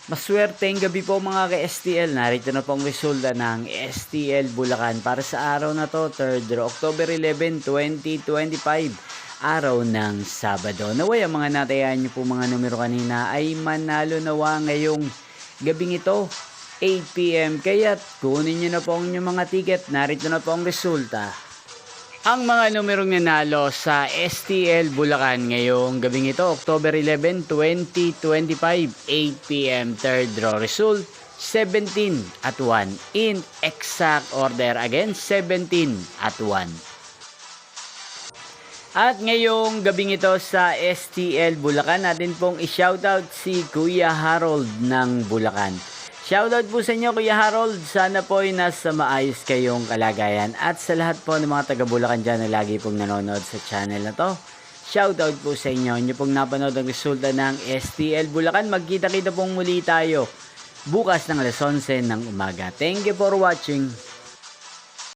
Maswerteng gabi po mga ka-STL. Narito na pong resulta ng STL Bulacan para sa araw na to, 3rd October 11, 2025, araw ng Sabado. Naway ang mga natayan nyo po mga numero kanina ay manalo nawa ngayong gabing ito, 8 PM. Kaya't kunin nyo na po ang inyong mga ticket. Narito na po ang resulta. Ang mga numerong nanalo sa STL Bulacan ngayong gabing ito, October 11, 2025, 8 PM, third draw result, 17 at 1. In exact order again, 17 at 1. At ngayong gabing ito sa STL Bulacan, natin pong i-shoutout si Kuya Harold ng Bulacan. Shoutout po sa inyo Kuya Harold, sana po ay nasa maayos kayong kalagayan at sa lahat po ng mga taga Bulacan dyan na lagi pong nanonood sa channel na to. Shoutout po sa inyo, inyo pong napanood ang resulta ng STL Bulacan. Magkita-kita pong muli tayo bukas ng alas 11 ng umaga. Thank you for watching.